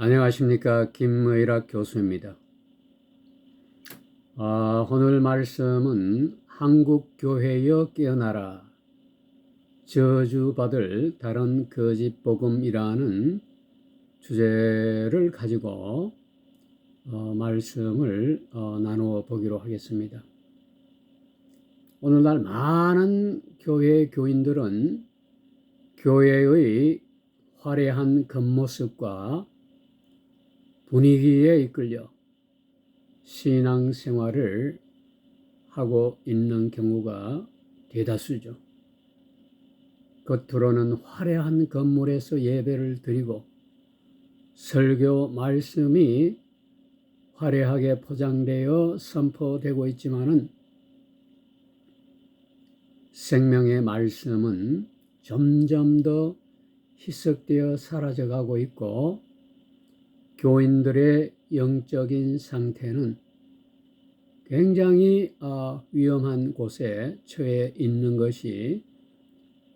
안녕하십니까. 김의락 교수입니다. 오늘 말씀은 한국교회여 깨어나라, 저주받을 다른 거짓 복음이라는 주제를 가지고 말씀을 나누어 보기로 하겠습니다. 오늘날 많은 교회 교인들은 교회의 화려한 겉모습과 분위기에 이끌려 신앙생활을 하고 있는 경우가 대다수죠. 겉으로는 화려한 건물에서 예배를 드리고 설교 말씀이 화려하게 포장되어 선포되고 있지만은 생명의 말씀은 점점 더 희석되어 사라져가고 있고 교인들의 영적인 상태는 굉장히 위험한 곳에 처해 있는 것이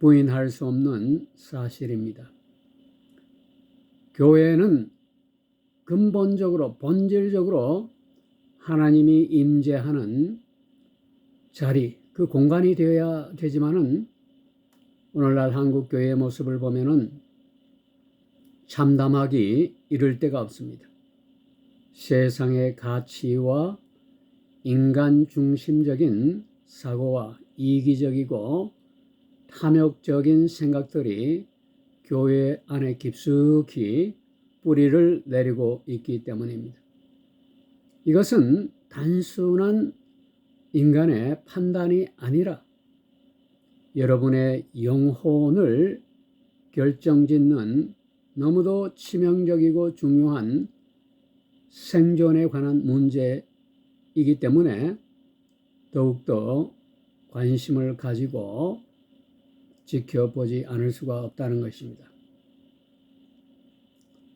부인할 수 없는 사실입니다. 교회는 근본적으로 본질적으로 하나님이 임재하는 자리, 그 공간이 되어야 되지만은 오늘날 한국 교회의 모습을 보면은 참담하기 이를 데가 없습니다. 세상의 가치와 인간 중심적인 사고와 이기적이고 탐욕적인 생각들이 교회 안에 깊숙이 뿌리를 내리고 있기 때문입니다. 이것은 단순한 인간의 판단이 아니라 여러분의 영혼을 결정짓는 너무도 치명적이고 중요한 생존에 관한 문제이기 때문에 더욱더 관심을 가지고 지켜보지 않을 수가 없다는 것입니다.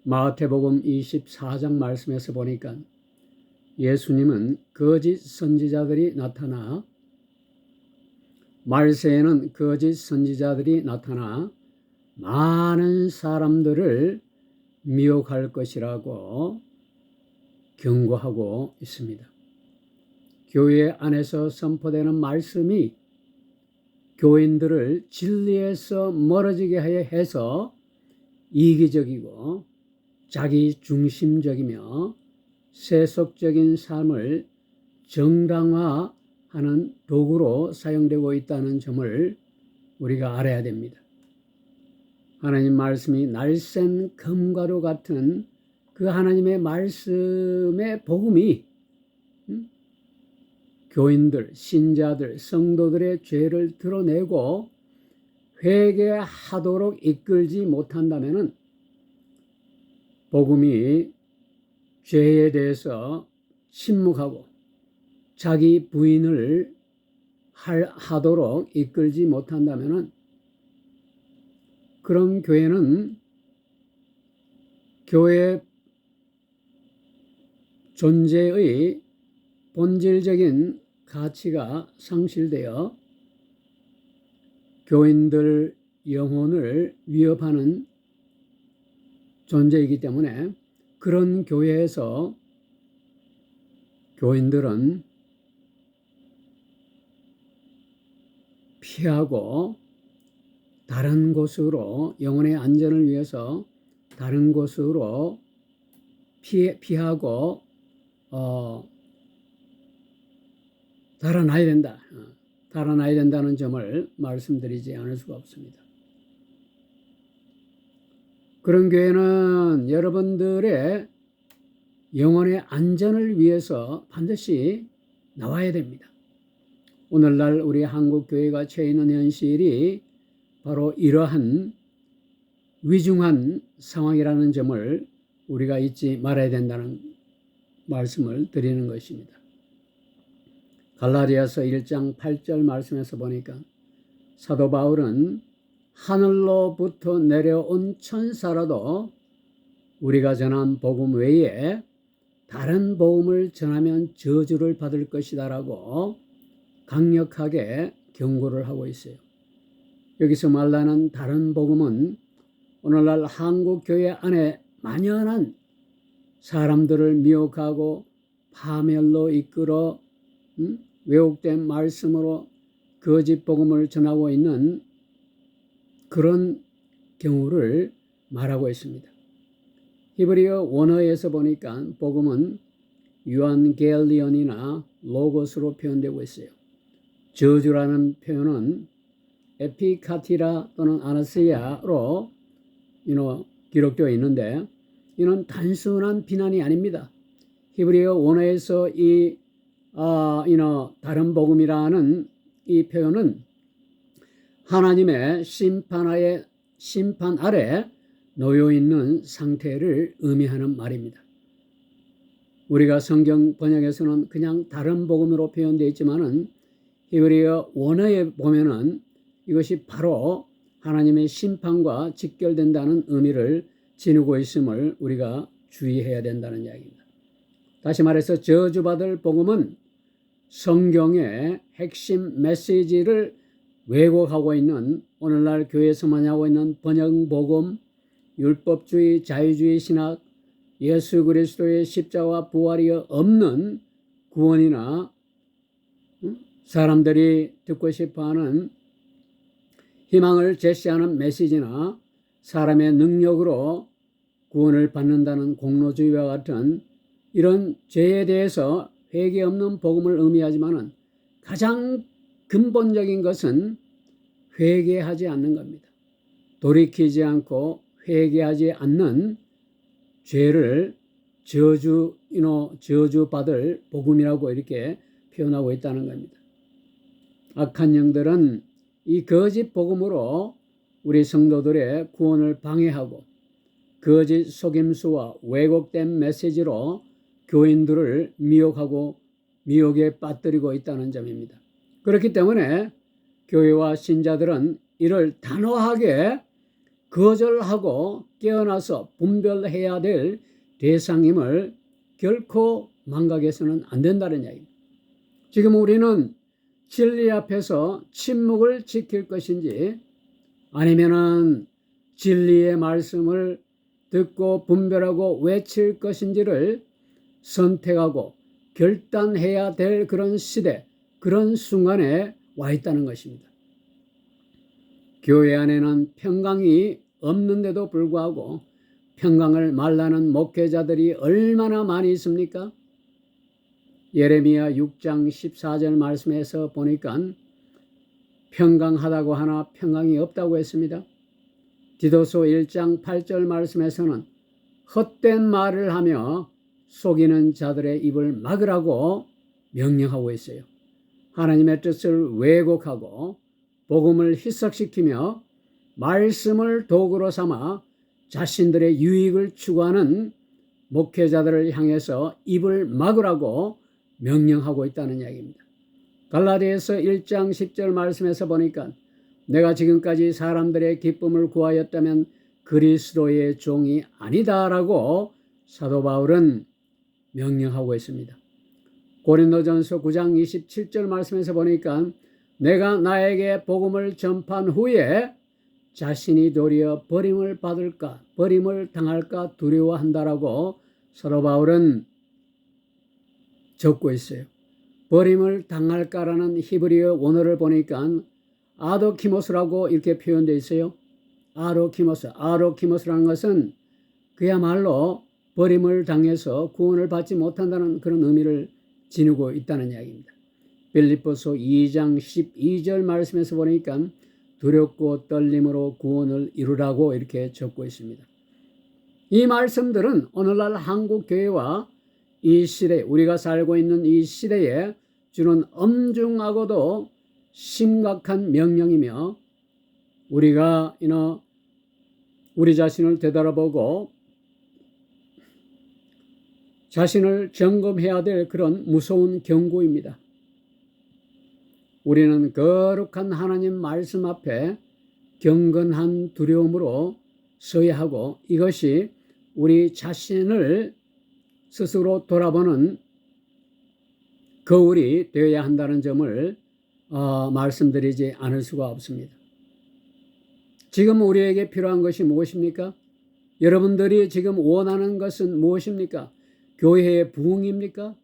마태복음 24장 말씀에서 보니까 예수님은 거짓 선지자들이 나타나 말세에는 거짓 선지자들이 나타나 많은 사람들을 미혹할 것이라고 경고하고 있습니다. 교회 안에서 선포되는 말씀이 교인들을 진리에서 멀어지게 해서 이기적이고 자기 중심적이며 세속적인 삶을 정당화하는 도구로 사용되고 있다는 점을 우리가 알아야 됩니다. 하나님 말씀이 날쌘 금과도 같은 그 하나님의 말씀의 복음이 교인들, 신자들, 성도들의 죄를 드러내고 회개하도록 이끌지 못한다면은 복음이 죄에 대해서 침묵하고 자기 부인을 하도록 이끌지 못한다면은 그런 교회는 교회 존재의 본질적인 가치가 상실되어 교인들 영혼을 위협하는 존재이기 때문에 그런 교회에서 교인들은 피하고 다른 곳으로 영혼의 안전을 위해서 다른 곳으로 피하고 달아나야 된다. 달아나야 된다는 점을 말씀드리지 않을 수가 없습니다. 그런 교회는 여러분들의 영혼의 안전을 위해서 반드시 나와야 됩니다. 오늘날 우리 한국 교회가 처해 있는 현실이 바로 이러한 위중한 상황이라는 점을 우리가 잊지 말아야 된다는 말씀을 드리는 것입니다. 갈라디아서 1장 8절 말씀에서 보니까 사도 바울은 하늘로부터 내려온 천사라도 우리가 전한 복음 외에 다른 복음을 전하면 저주를 받을 것이다라고 강력하게 경고를 하고 있어요. 여기서 말하는 다른 복음은 오늘날 한국 교회 안에 만연한 사람들을 미혹하고 파멸로 이끌어 왜곡된 말씀으로 거짓 복음을 전하고 있는 그런 경우를 말하고 있습니다. 히브리어 원어에서 보니까 복음은 유안겔리온이나 로고스로 표현되고 있어요. 저주라는 표현은 에피카티라 또는 아나스야로 기록되어 있는데 이는 단순한 비난이 아닙니다. 히브리어 원어에서 다른 복음이라는 이 표현은 하나님의 심판 아래 놓여 있는 상태를 의미하는 말입니다. 우리가 성경 번역에서는 그냥 다른 복음으로 표현되어 있지만은 히브리어 원어에 보면은 이것이 바로 하나님의 심판과 직결된다는 의미를 지니고 있음을 우리가 주의해야 된다는 이야기입니다. 다시 말해서 저주받을 복음은 성경의 핵심 메시지를 왜곡하고 있는 오늘날 교회에서만 하고 있는 번영복음, 율법주의, 자유주의 신학, 예수 그리스도의 십자가 부활이 없는 구원이나 사람들이 듣고 싶어하는 희망을 제시하는 메시지나 사람의 능력으로 구원을 받는다는 공로주의와 같은 이런 죄에 대해서 회개 없는 복음을 의미하지만은 가장 근본적인 것은 회개하지 않는 겁니다. 돌이키지 않고 회개하지 않는 죄를 저주받을 복음이라고 이렇게 표현하고 있다는 겁니다. 악한 영들은 이 거짓 복음으로 우리 성도들의 구원을 방해하고 거짓 속임수와 왜곡된 메시지로 교인들을 미혹하고 미혹에 빠뜨리고 있다는 점입니다. 그렇기 때문에 교회와 신자들은 이를 단호하게 거절하고 깨어나서 분별해야 될 대상임을 결코 망각해서는 안 된다는 이야기입니다. 지금 우리는 진리 앞에서 침묵을 지킬 것인지 아니면은 진리의 말씀을 듣고 분별하고 외칠 것인지를 선택하고 결단해야 될 그런 시대, 그런 순간에 와 있다는 것입니다. 교회 안에는 평강이 없는데도 불구하고 평강을 말라는 목회자들이 얼마나 많이 있습니까? 예레미야 6장 14절 말씀에서 보니까 평강하다고 하나 평강이 없다고 했습니다. 디도서 1장 8절 말씀에서는 헛된 말을 하며 속이는 자들의 입을 막으라고 명령하고 있어요. 하나님의 뜻을 왜곡하고 복음을 희석시키며 말씀을 도구로 삼아 자신들의 유익을 추구하는 목회자들을 향해서 입을 막으라고 명령하고 있다는 이야기입니다. 갈라디아서 1장 10절 말씀에서 보니까 내가 지금까지 사람들의 기쁨을 구하였다면 그리스도의 종이 아니다라고 사도 바울은 명령하고 있습니다. 고린도전서 9장 27절 말씀에서 보니까 내가 나에게 복음을 전파한 후에 자신이 도리어 버림을 당할까 두려워한다라고 사도 바울은 적고 있어요. 버림을 당할까라는 히브리어 원어를 보니까 아도키모스라고 이렇게 표현되어 있어요. 아도키모스라는 것은 그야말로 버림을 당해서 구원을 받지 못한다는 그런 의미를 지니고 있다는 이야기입니다. 빌립보서 2장 12절 말씀에서 보니까 두렵고 떨림으로 구원을 이루라고 이렇게 적고 있습니다. 이 말씀들은 오늘날 한국 교회와 이 시대, 우리가 살고 있는 이 시대에 주는 엄중하고도 심각한 명령이며 우리가 우리 자신을 되돌아보고 자신을 점검해야 될 그런 무서운 경고입니다. 우리는 거룩한 하나님 말씀 앞에 경건한 두려움으로 서야 하고 이것이 우리 자신을 스스로 돌아보는 거울이 되어야 한다는 점을 말씀드리지 않을 수가 없습니다. 지금 우리에게 필요한 것이 무엇입니까? 여러분들이 지금 원하는 것은 무엇입니까? 교회의 부흥입니까?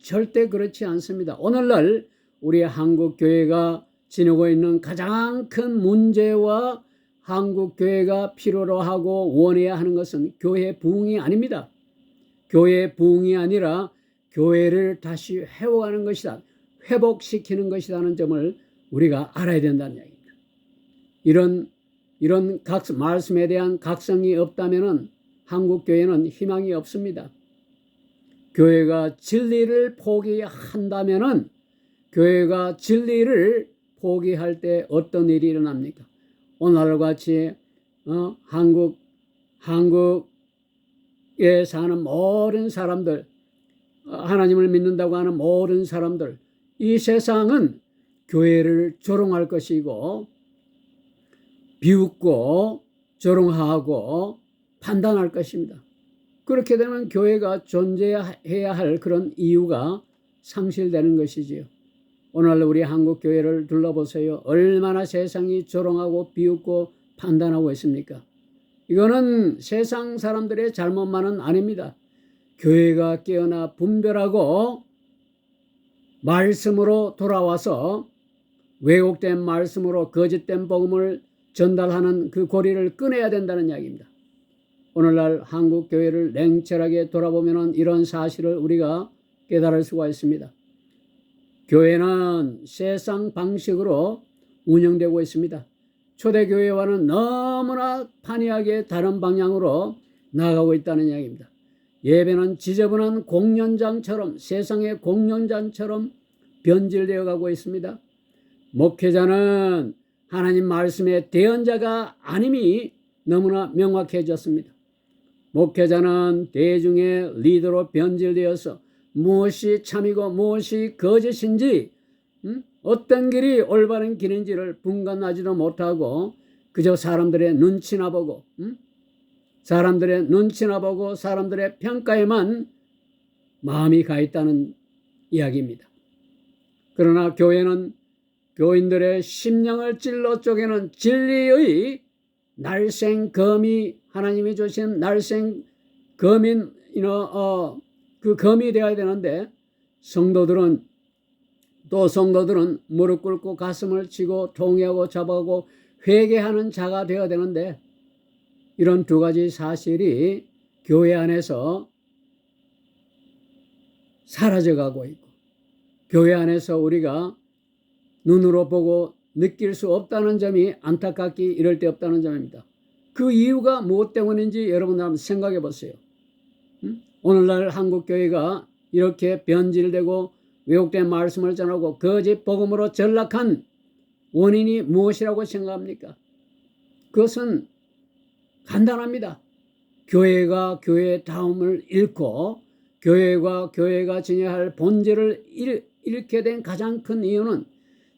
절대 그렇지 않습니다. 오늘날 우리 한국 교회가 지니고 있는 가장 큰 문제와 한국 교회가 필요로 하고 원해야 하는 것은 교회의 부흥이 아닙니다. 교회의 부흥이 아니라 교회를 다시 회복하는 것이다. 회복시키는 것이라는 점을 우리가 알아야 된다는 이야기입니다. 이런 말씀에 대한 각성이 없다면 한국 교회는 희망이 없습니다. 교회가 진리를 포기한다면 교회가 진리를 포기할 때 어떤 일이 일어납니까? 오늘과 같이 한국에 사는 모든 사람들, 하나님을 믿는다고 하는 모든 사람들, 이 세상은 교회를 조롱할 것이고 비웃고 조롱하고 판단할 것입니다. 그렇게 되면 교회가 존재해야 할 그런 이유가 상실되는 것이지요. 오늘 우리 한국 교회를 둘러보세요. 얼마나 세상이 조롱하고 비웃고 판단하고 있습니까? 이거는 세상 사람들의 잘못만은 아닙니다. 교회가 깨어나 분별하고 말씀으로 돌아와서 왜곡된 말씀으로 거짓된 복음을 전달하는 그 고리를 끊어야 된다는 이야기입니다. 오늘날 한국 교회를 냉철하게 돌아보면 이런 사실을 우리가 깨달을 수가 있습니다. 교회는 세상 방식으로 운영되고 있습니다. 초대교회와는 너무나 판이하게 다른 방향으로 나아가고 있다는 이야기입니다. 예배는 지저분한 공연장처럼, 세상의 공연장처럼 변질되어 가고 있습니다. 목회자는 하나님 말씀의 대언자가 아님이 너무나 명확해졌습니다. 목회자는 대중의 리더로 변질되어서 무엇이 참이고 무엇이 거짓인지, 어떤 길이 올바른 길인지를 분간하지도 못하고 그저 사람들의 눈치나 보고 사람들의 평가에만 마음이 가 있다는 이야기입니다. 그러나 교회는 교인들의 심령을 찔러 쪼개는 진리의 날생검이, 하나님이 주신 날생검인 그 검이 되어야 되는데 성도들은 무릎 꿇고 가슴을 치고 통회하고 잡아가고 회개하는 자가 되어야 되는데 이런 두 가지 사실이 교회 안에서 사라져가고 있고 교회 안에서 우리가 눈으로 보고 느낄 수 없다는 점이 안타깝기 이를 데 없다는 점입니다. 그 이유가 무엇 때문인지 여러분들 한번 생각해 보세요. 오늘날 한국교회가 이렇게 변질되고 왜곡된 말씀을 전하고 거짓 복음으로 전락한 원인이 무엇이라고 생각합니까? 그것은 간단합니다. 교회가 교회의 다움을 잃고 교회가 지녀야 할 본질을 잃게 된 가장 큰 이유는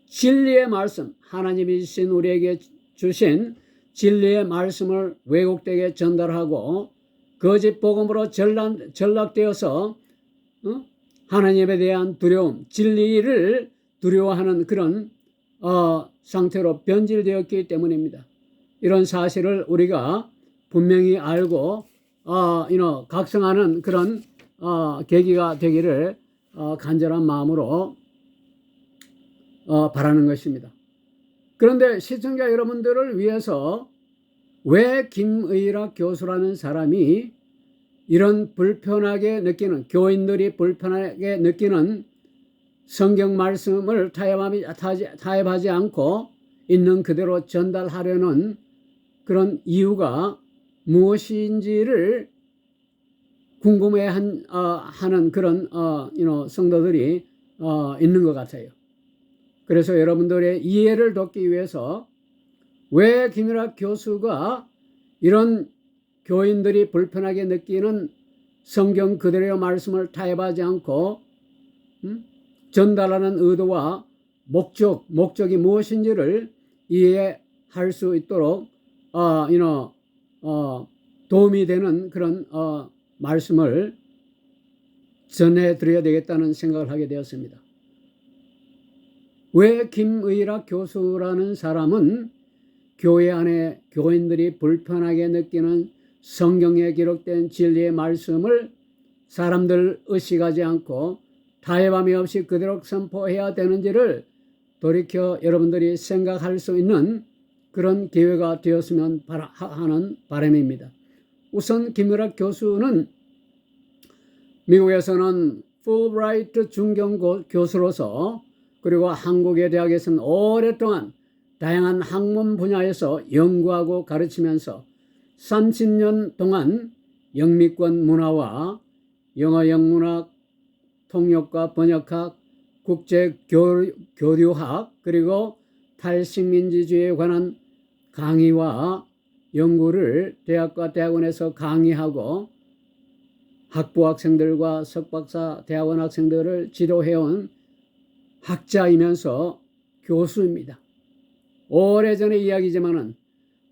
진리의 말씀, 하나님이 주신 우리에게 주신 진리의 말씀을 왜곡되게 전달하고 거짓 복음으로 전락되어서 하나님에 대한 두려움, 진리를 두려워하는 그런 상태로 변질되었기 때문입니다. 이런 사실을 우리가 분명히 알고 각성하는 그런 계기가 되기를 간절한 마음으로 바라는 것입니다. 그런데 시청자 여러분들을 위해서 왜 김의락 교수라는 사람이 이런 불편하게 느끼는, 교인들이 불편하게 느끼는 성경 말씀을 타협하지 않고 있는 그대로 전달하려는 그런 이유가 무엇인지를 궁금해하는 그런 성도들이 있는 것 같아요. 그래서 여러분들의 이해를 돕기 위해서 왜 김의락 교수가 이런 교인들이 불편하게 느끼는 성경 그대로의 말씀을 타협하지 않고 전달하는 의도와 목적이 무엇인지를 이해할 수 있도록 도움이 되는 그런 말씀을 전해드려야 되겠다는 생각을 하게 되었습니다. 왜 김의락 교수라는 사람은 교회 안에 교인들이 불편하게 느끼는 성경에 기록된 진리의 말씀을 사람들 의식하지 않고 타협함이 없이 그대로 선포해야 되는지를 돌이켜 여러분들이 생각할 수 있는 그런 기회가 되었으면 하는 바람입니다. 우선 김유락 교수는 미국에서는 풀브라이트 중경 교수로서 그리고 한국의 대학에서는 오랫동안 다양한 학문 분야에서 연구하고 가르치면서 30년 동안 영미권 문화와 영어 영문학, 통역과 번역학, 국제교류학 그리고 탈식민지주의에 관한 강의와 연구를 대학과 대학원에서 강의하고 학부 학생들과 석박사 대학원 학생들을 지도해온 학자이면서 교수입니다. 오래전의 이야기지만은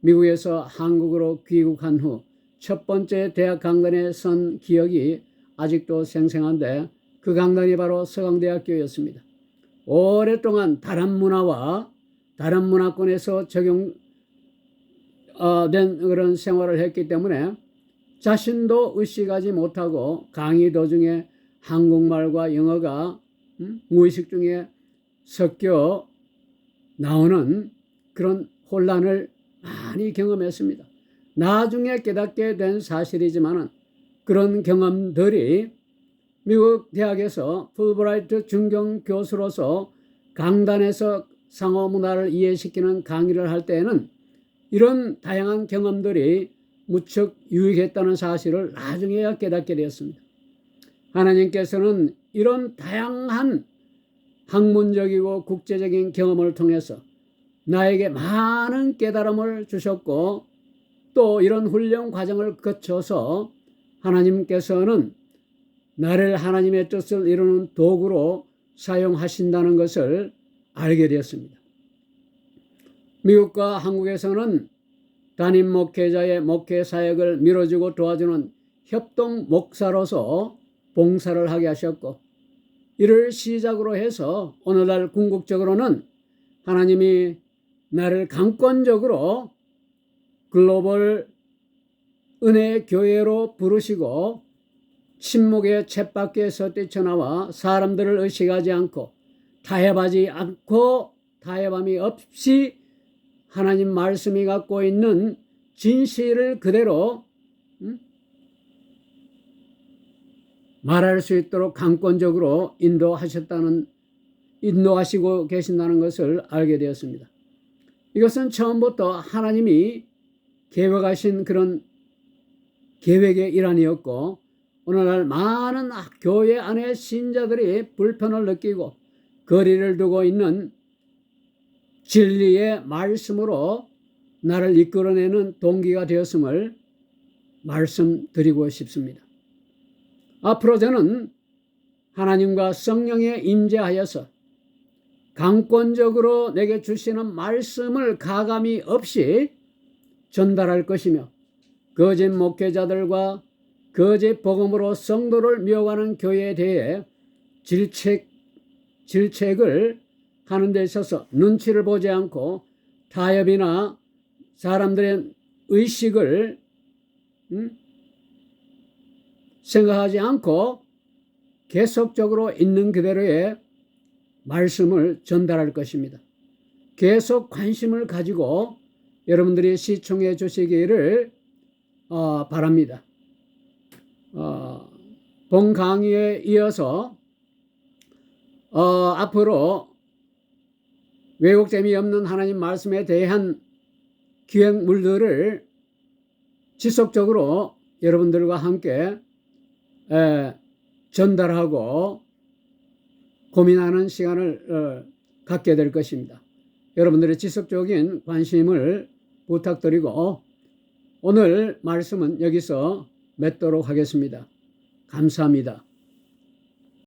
미국에서 한국으로 귀국한 후 첫 번째 대학 강단에 선 기억이 아직도 생생한데 그 강단이 바로 서강대학교였습니다. 오랫동안 다른 문화와 다른 문화권에서 적용된 그런 생활을 했기 때문에 자신도 의식하지 못하고 강의 도중에 한국말과 영어가 무의식 중에 섞여 나오는 그런 혼란을 많이 경험했습니다. 나중에 깨닫게 된 사실이지만 그런 경험들이 미국 대학에서 풀브라이트 중경 교수로서 강단에서 상호 문화를 이해시키는 강의를 할 때에는 이런 다양한 경험들이 무척 유익했다는 사실을 나중에야 깨닫게 되었습니다. 하나님께서는 이런 다양한 학문적이고 국제적인 경험을 통해서 나에게 많은 깨달음을 주셨고 또 이런 훈련 과정을 거쳐서 하나님께서는 나를 하나님의 뜻을 이루는 도구로 사용하신다는 것을 알게 되었습니다. 미국과 한국에서는 담임 목회자의 목회 사역을 밀어주고 도와주는 협동 목사로서 봉사를 하게 하셨고 이를 시작으로 해서 오늘날 궁극적으로는 하나님이 나를 강권적으로 글로벌 은혜의 교회로 부르시고 침묵의 쳇바퀴에서 뛰쳐나와 사람들을 의식하지 않고 타협함이 없이 하나님 말씀이 갖고 있는 진실을 그대로 말할 수 있도록 강권적으로 인도하시고 계신다는 것을 알게 되었습니다. 이것은 처음부터 하나님이 계획하신 그런 계획의 일환이었고 오늘날 많은 교회 안에 신자들이 불편을 느끼고 거리를 두고 있는 진리의 말씀으로 나를 이끌어내는 동기가 되었음을 말씀드리고 싶습니다. 앞으로 저는 하나님과 성령에 임재하여서 강권적으로 내게 주시는 말씀을 가감이 없이 전달할 것이며 거짓 목회자들과 거짓 복음으로 성도를 미워하는 교회에 대해 질책을 하는 데 있어서 눈치를 보지 않고 타협이나 사람들의 의식을 생각하지 않고 계속적으로 있는 그대로의 말씀을 전달할 것입니다. 계속 관심을 가지고 여러분들이 시청해 주시기를 바랍니다. 본 강의에 이어서 앞으로 왜곡됨이 없는 하나님 말씀에 대한 기획물들을 지속적으로 여러분들과 함께 전달하고 고민하는 시간을 갖게 될 것입니다. 여러분들의 지속적인 관심을 부탁드리고 오늘 말씀은 여기서 맺도록 하겠습니다. 감사합니다.